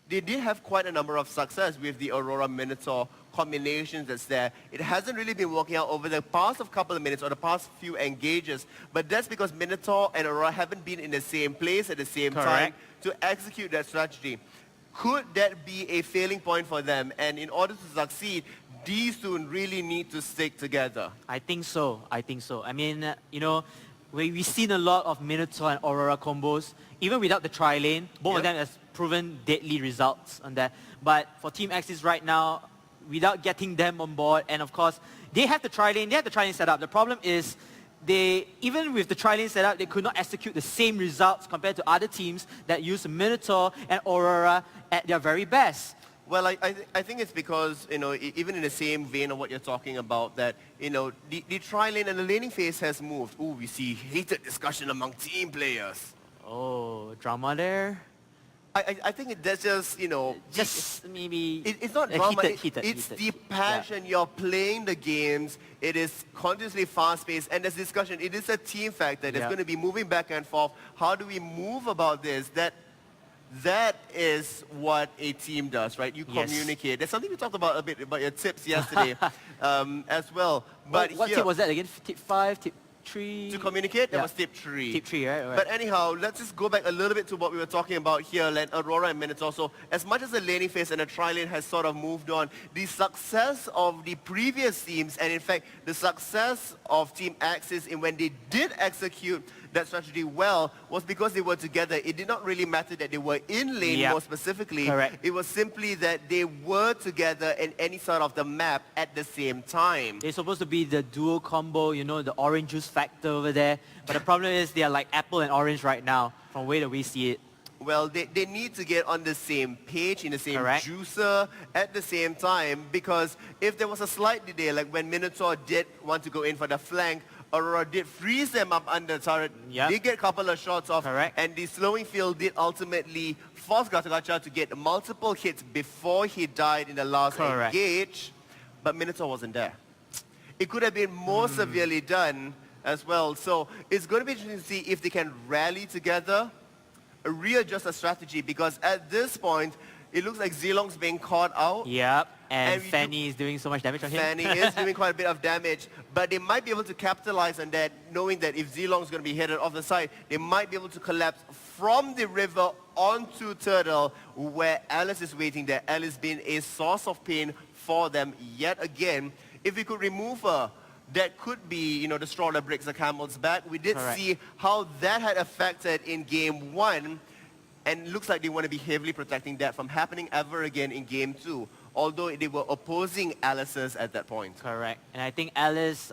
did have quite a number of success with the Aurora Minotaur combinations that's there. It hasn't really been working out over the past couple of minutes or the past few engages, but that's because Minotaur and Aurora haven't been in the same place at the same time to execute that strategy. Could that be a failing point for them? And in order to succeed, these two really need to stick together. I think so. I mean, we've seen a lot of Minotaur and Aurora combos, even without the tri-lane. Both of them has proven deadly results on that. But for Team Axis right now, without getting them on board, and of course, they have the tri-lane set up. The problem is, even with the tri-lane set up, they could not execute the same results compared to other teams that use Minotaur and Aurora at their very best. Well, I think it's because, even in the same vein of what you're talking about, that, the tri-lane and the laning phase has moved. Ooh, we see heated discussion among team players. Oh, drama there? I think that's just, Just maybe... It's not drama, heated. It's the passion. You're playing the games. It is continuously fast-paced, and there's discussion. It is a team factor. There's going to be moving back and forth. How do we move about this? That is what a team does, right? You communicate. There's something we talked about a bit about your tips yesterday as well. But what tip was that again? Tip 5, tip 3? To communicate, that was tip 3. Tip 3, right? But anyhow, let's just go back a little bit to what we were talking about here, like Aurora and Minotaur. So as much as the laning phase and the tri-lane has sort of moved on, the success of the previous teams, and in fact, the success of Team Axis in when they did execute that strategy well, was because they were together. It did not really matter that they were in lane more specifically. Correct. It was simply that they were together in any sort of the map at the same time. They're supposed to be the duo combo, the orange juice factor over there. But the problem is they are like apple and orange right now, from the way that we see it. Well, they need to get on the same page, in the same juicer at the same time, because if there was a slight delay, like when Minotaur did want to go in for the flank, Aurora did freeze them up under the turret. They get a couple of shots off, and the slowing field did ultimately force Gatagacha to get multiple hits before he died in the last engage, but Minotaur wasn't there. It could have been more severely done as well. So it's going to be interesting to see if they can rally together, readjust a strategy, because at this point, it looks like Zilong's being caught out. Yep. And Fanny is doing so much damage on him. Fanny is doing quite a bit of damage, but they might be able to capitalize on that, knowing that if Zilong's going to be headed off the side, they might be able to collapse from the river onto Turtle, where Alice is waiting there. Alice being a source of pain for them yet again. If we could remove her, that could be, the straw that breaks the camel's back. We did see how that had affected in Game 1, and looks like they want to be heavily protecting that from happening ever again in Game 2. Although they were opposing Alice's at that point. Correct. And I think Alice,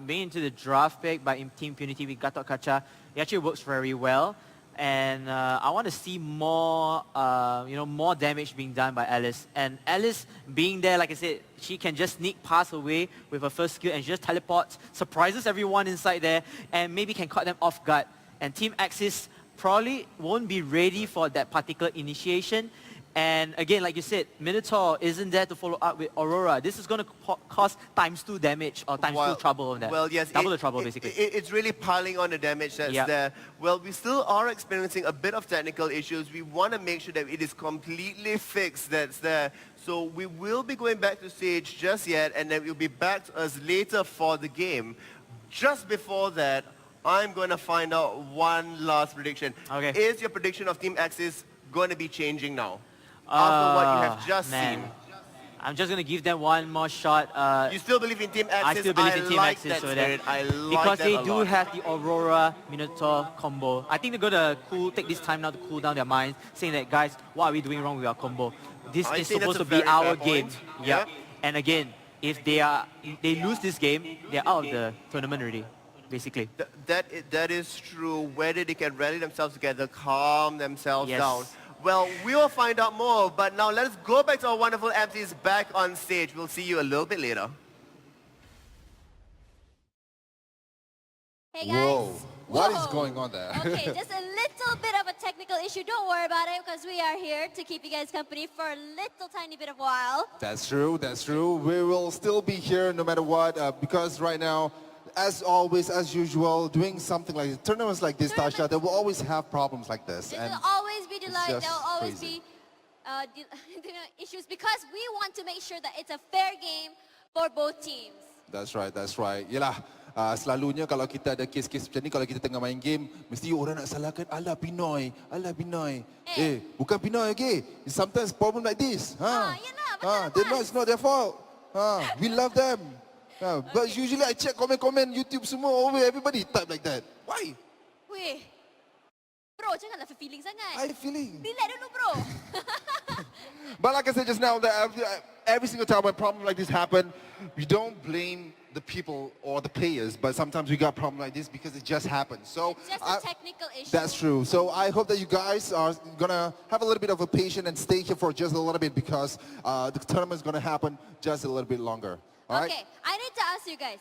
being into the draft pick by Team Impunity with Gatot Kaca, it actually works very well. And I want to see more, more damage being done by Alice. And Alice being there, like I said, she can just sneak past away with her first skill and she just teleports, surprises everyone inside there, and maybe can cut them off guard. And Team Axis probably won't be ready for that particular initiation. And again, like you said, Minotaur isn't there to follow up with Aurora. This is going to cause ×2 damage or ×2 trouble on that. Well, yes. Double the trouble, basically. It's really piling on the damage that's there. Well, we still are experiencing a bit of technical issues. We want to make sure that it is completely fixed that's there. So we will be going back to stage just yet, and then we'll be back to us later for the game. Just before that, I'm going to find out one last prediction. Okay. Is your prediction of Team Axis going to be changing now? After what you have just seen. I'm just going to give them one more shot. You still believe in Team Axis? I still believe in Team Axis. Because they do have the Aurora Minotaur combo. I think they're going to take this time now to cool down their minds, saying that, guys, what are we doing wrong with our combo? This is supposed to be our game. Yep. And again, if they lose this game, they're out of the tournament already, basically. That is true. Whether they can rally themselves together, calm themselves Yes. down. Well, we will find out more, but now let's go back to our wonderful MCs back on stage. We'll see you a little bit later. Hey guys. Whoa. What is Whoa. going on there? Okay, just a little bit of a technical issue. Don't worry about it because we are here to keep you guys company for a little tiny bit of while. That's true, that's true. We will still be here no matter what because right now, as always, as usual, doing something like tournaments like this, Tasha, they will always have problems like this. There And will always be delight. just There will always crazy. be issues because we want to make sure that it's a fair game for both teams. That's right, that's right. Yelah, selalunya kalau kita ada kes-kes macam ni, kalau kita tengah main game, mesti orang nak salahkan, alah Pinoy, alah Pinoy. Bukan Pinoy, okay? It's sometimes problem like this. Yelah, betul lepas. It's not their fault. We love them. But usually I check komen-komen YouTube semua, everybody type like that. Why? Weh, bro, janganlah feeling sangat. I feeling. Relax dulu, bro. But like I said just now, that every single time a problem like this happen, we don't blame the people or the players, but sometimes we got problem like this because it just happens. So It's just a technical issue. that's true. So I hope that you guys are gonna have a little bit of a patience and stay here for just a little bit because the tournament is gonna happen just a little bit longer. All right? Okay, I need to ask you guys.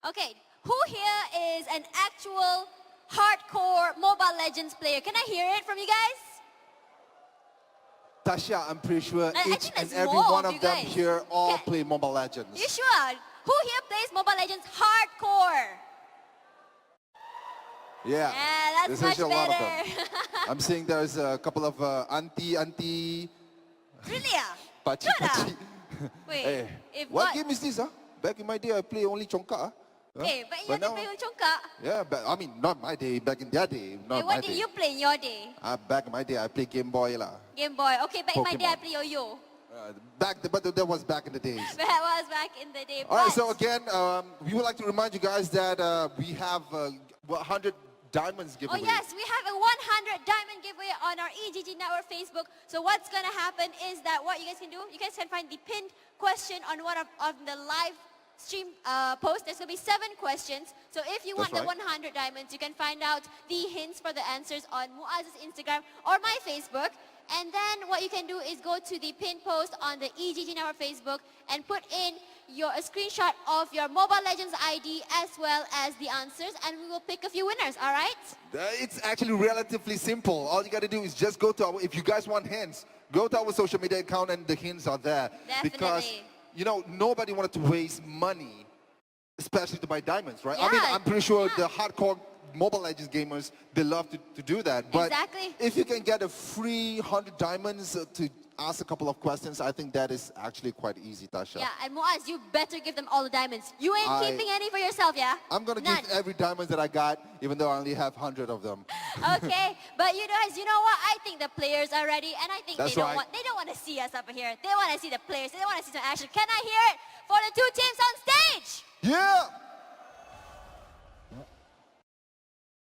Okay, who here is an actual hardcore Mobile Legends player? Can I hear it from you guys? Tasha, I'm pretty sure I each think and there's every more one of of you them guys. here all Okay. play Mobile Legends. You sure? Who here plays Mobile Legends hardcore? Yeah, That's there's much actually a lot of better. them. I'm seeing there's a couple of auntie, Really? pachi, Good, pachi. Wait, Hey, if what not- game is this? Back in my day, I play only Chongka. Okay, but you have to now, play with Chongka. yeah, but I mean, not my day. Back in their day, not Okay, my what did day. you play in your day? Back in my day, I play Game Boy lah. Game Boy. Okay, back in my day I Pokemon. play Yo-Yo. But that was back in the days. That was back in the day. All right, but- so again, we would like to remind you guys that we have 100 diamonds Oh giveaway. yes, we have a 100 diamond giveaway on our EGG Network Facebook. So what's gonna happen is that what you guys can do, you guys can find the pinned question on one of the live stream post. There's gonna be 7 questions. So if you want That's the right. 100 diamonds, you can find out the hints for the answers on Muaz's Instagram or my Facebook. And then what you can do is go to the pinned post on the EGG Network Facebook and put in a screenshot of your Mobile Legends ID as well as the answers, and we will pick a few winners, all right? It's actually relatively simple. All you got to do is just go to our, if you guys want hints, go to our social media account and the hints are there. Because, Definitely. you know, nobody wanted to waste money, especially to buy diamonds, right? I mean, Yeah, I'm pretty sure yeah. the hardcore Mobile Legends gamers, they love to do that. But Exactly. if you can get a free 100 diamonds to ask a couple of questions, I think that is actually quite easy, Tasha. Yeah, and Muaz, you better give them all the diamonds. You ain't I- keeping any for yourself, yeah? I'm going to None. give every diamond that I got, even though I only have 100 of them. Okay, but you guys, you know what? I think the players are ready, and I think That's they don't right. want to see us up here. They want to see the players. They want to see some action. Can I hear it for the 2 teams on stage? Yeah!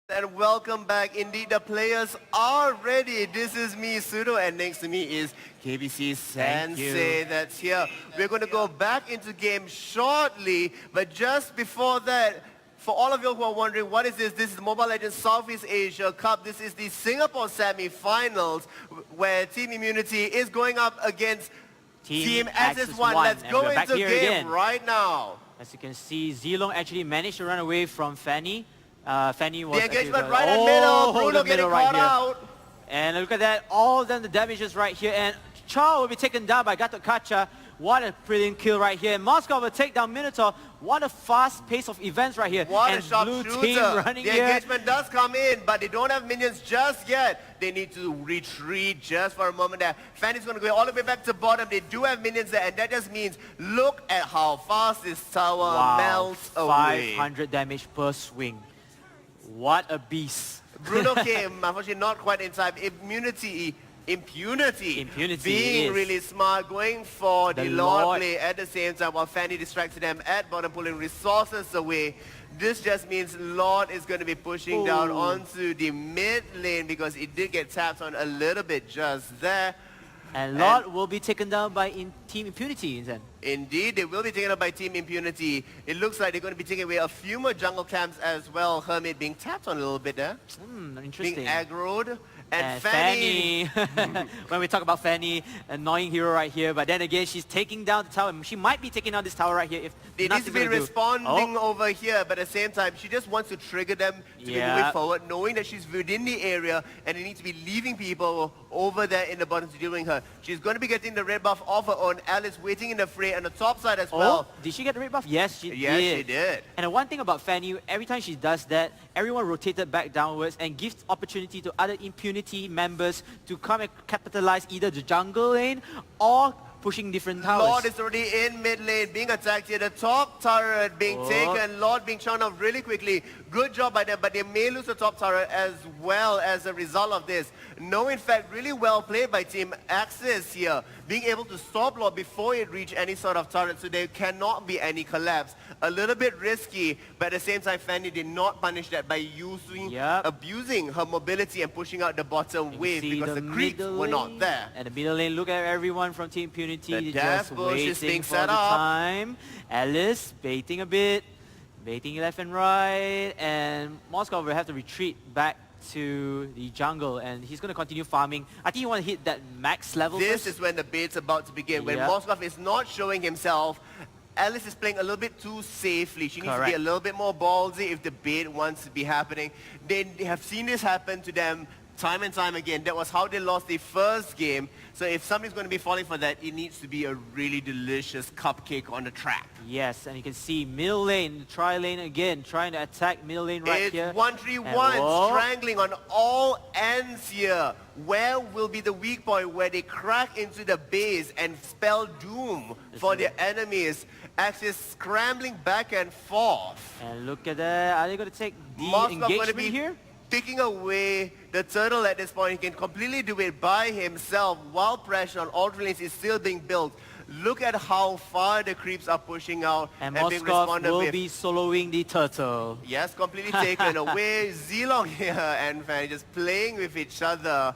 And welcome back. Indeed, the players are ready. This is me, Sudo, and next to me is KBC Thank you. Sensei that's here. We're going to go back into game shortly, but just before that, for all of you who are wondering, what is this? This is the Mobile Legends Southeast Asia Cup. This is the Singapore semi-finals where Team Immunity is going up against Team Axis SS1. One. Let's And go we're back into here game again. right now. As you can see, Zilong actually managed to run away from Fanny. Fanny was The actually engagement the- right in the middle. Oh, Bruno the getting middle right caught here. out. And look at that, all of them, the damages right here. And Chow will be taken down by Gatot Kacha. What a brilliant kill right here. Moscow will take down Minotaur. What a fast pace of events right here. What and a sharp blue shooter. team running the here. engagement does come in, but they don't have minions just yet. They need to retreat just for a moment there. Fanny's going to go all the way back to bottom. They do have minions there, and that just means look at how fast this tower Wow, melts away. 500 damage per swing. What a beast. Bruno came, unfortunately not quite in time. Impunity being is. really smart, going for the The Lord Lord. play at the same time while Fanny distracted them at bottom, pulling resources away. This just means Lord is going to be pushing down Ooh. onto the mid lane because it did get tapped on a little bit just there. And Lord will be taken down by Team Impunity then. Indeed, they will be taken up by Team Impunity. It looks like they're going to be taking away a few more jungle camps as well. Hermit being tapped on a little bit there. Interesting. Being aggroed. And Fanny. When we talk about Fanny, annoying hero right here. But then again, she's taking down the tower. She might be taking down this tower right here if they need to be responding over here, but at the same time, she just wants to trigger them to be moving forward, knowing that she's within the area and they need to be leaving people over there in the bottom to deal with her. She's going to be getting the red buff of her own. Alice waiting in the fray on the top side as well. Did she get the red buff? Yes, she did. Yes, she did. And the one thing about Fanny, every time she does that, everyone rotated back downwards and gives opportunity to other Impunity members to come and capitalize either the jungle lane or pushing different towers. Lord is already in mid lane, being attacked here. The top turret being taken. Lord being shown off really quickly. Good job by them, but they may lose the top turret as well as a result of this. No, in fact, really well played by Team Axis here. Being able to stop Lord before it reached any sort of turret, so there cannot be any collapse. A little bit risky, but at the same time, Fanny did not punish that by abusing her mobility and pushing out the bottom wave because the creeps were not there. And the middle lane, look at everyone from Team Impunity just is being waiting for set the up. time. Alice baiting a bit, baiting left and right, and Moscow will have to retreat back to the jungle, and he's going to continue farming. I think you want to hit that max level This first. is when the bait's about to begin. When Moscow is not showing himself, Alice is playing a little bit too safely. She needs to be a little bit more ballsy if the bait wants to be happening. They have seen this happen to them time and time again. That was how they lost the first game. So if somebody's going to be falling for that, it needs to be a really delicious cupcake on the track. Yes, and you can see middle lane, tri lane again, trying to attack middle lane right here. It's 1-3-1, strangling on all ends here. Where will be the weak point where they crack into the base and spell doom for their enemies? Axis scrambling back and forth. And look at that. Are they going to take the Moscow going to engagement be here? picking away the turtle at this point. He can completely do it by himself while pressure on all lanes is still being built. Look at how far the creeps are pushing out And being Moskov responded will with. be soloing the turtle. Yes, completely taken away. Zilong here and Fanny just playing with each other.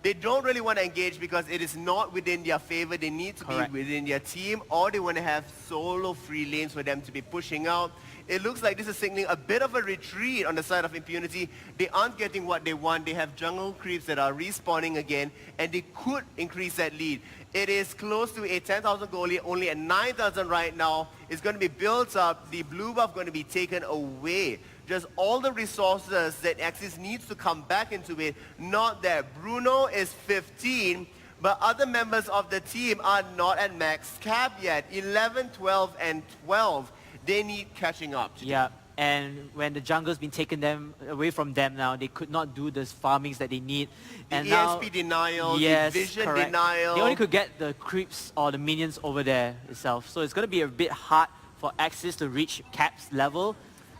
They don't really want to engage because it is not within their favor. They need to be within their team, or they want to have solo free lanes for them to be pushing out. It looks like this is signaling a bit of a retreat on the side of Impunity. They aren't getting what they want. They have jungle creeps that are respawning again, and they could increase that lead. It is close to a 10,000 goal lead, only at 9,000 right now. It's going to be built up. The blue buff going to be taken away. Just all the resources that Axis needs to come back into it, not there. Bruno is 15, but other members of the team are not at max cap yet. 11, 12, and 12. They need catching up to do. Yeah, and when the jungle's been taken away from them now, they could not do the farmings that they need. And The now, ESP denial, yes, the vision correct. denial. They only could get the creeps or the minions over there itself. So it's going to be a bit hard for Axis to reach Cap's level.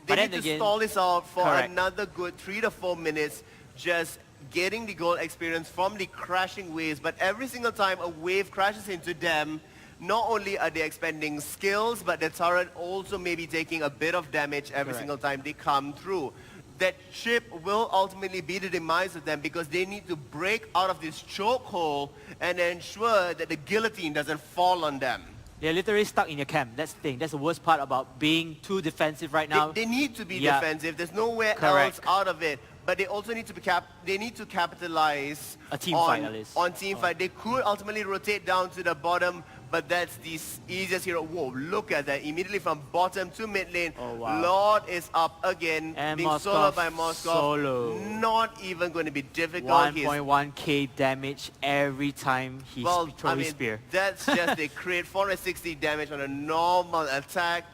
They But need then to again, stall this out for another good 3 to 4 minutes, just getting the goal experience from the crashing waves. But every single time a wave crashes into them, not only are they expending skills, but the turret also may be taking a bit of damage every single time they come through. That chip will ultimately be the demise of them because they need to break out of this chokehold and ensure that the guillotine doesn't fall on them. they're literally stuck in your camp. That's the thing. That's the worst part about being too defensive right now. They need to be defensive. There's nowhere else out of it. But they also need to be they need to capitalize A team fight, at least. on team fight. They could ultimately rotate down to the bottom, but that's the easiest hero. Whoa, look at that. Immediately from bottom to mid lane. Oh, wow. Lord is up again. And being Moskov soloed by Moskov. solo. Not even going to be difficult. 1.1k damage every time he throws his spear. That's just a crit. 460 damage on a normal attack.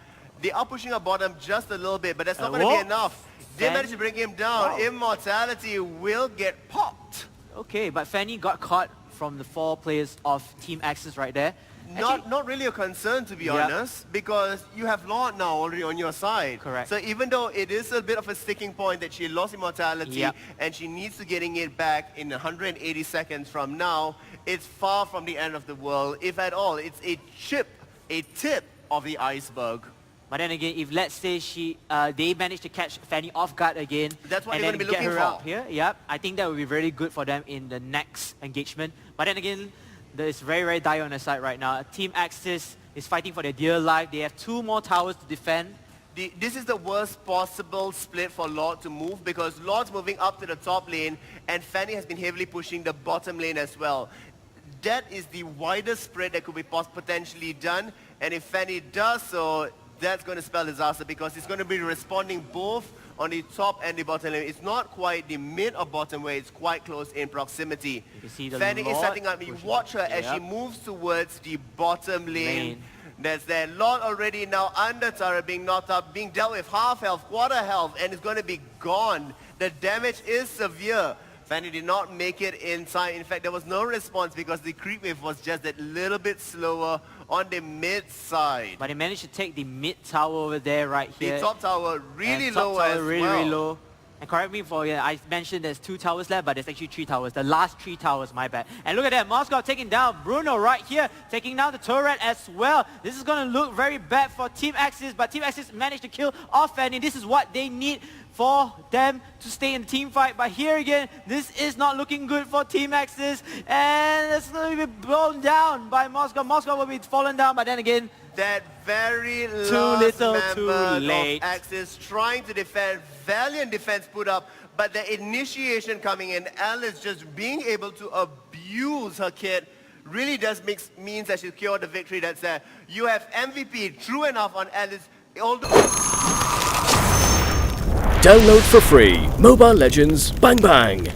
They are pushing up bottom just a little bit, but that's not going to be enough. They managed to bring him down. Immortality will get popped. Okay, but Fanny got caught from the 4 players of Team Axis right there. Not really a concern, to be honest, because you have Lord now already on your side. Correct. So even though it is a bit of a sticking point that she lost immortality and she needs to getting it back in 180 seconds from now, it's far from the end of the world, if at all. It's a tip of the iceberg. But then again, if let's say they manage to catch Fanny off guard again, that's what and they're then going to be get looking her for. out here, I think that would be very good for them in the next engagement. But then again, It's very, very dire on the side right now. Team Axis is fighting for their dear life. They have 2 more towers to defend. This is the worst possible split for Lord to move because Lord's moving up to the top lane and Fanny has been heavily pushing the bottom lane as well. That is the widest spread that could be potentially done, and if Fanny does so, that's going to spell disaster because it's going to be responding both on the top and the bottom lane. It's not quite the mid or bottom where it's quite close in proximity. You can see the Fanny is Lord setting up. You watch her as she Yep. moves towards the bottom lane. That's there. Lord already now under turret, being knocked up, being dealt with half health, quarter health, and it's going to be gone. The damage is severe. Fanny did not make it in time. In fact, there was no response because the creep wave was just that little bit slower on the mid side. But they managed to take the mid tower over there right here. The top tower really And top low tower as really, well. really low. And correct me for, I mentioned there's 2 towers left, but there's actually 3 towers. The last 3 towers, my bad. And look at that, Moscow taking down Bruno right here, taking down the turret as well. This is going to look very bad for Team Axis, but Team Axis managed to kill off Fanny. This is what they need for them to stay in the team fight. But here again, this is not looking good for Team Axis. And it's going to be blown down by Moscow. Moscow will be fallen down, but then again, That very Too last little, member too late. of Axis trying to defend, valiant defense put up, but the initiation coming in, Alice just being able to abuse her kid really does means that she secured the victory that's there. You have MVP, true enough on Alice. Download for free Mobile Legends Bang Bang.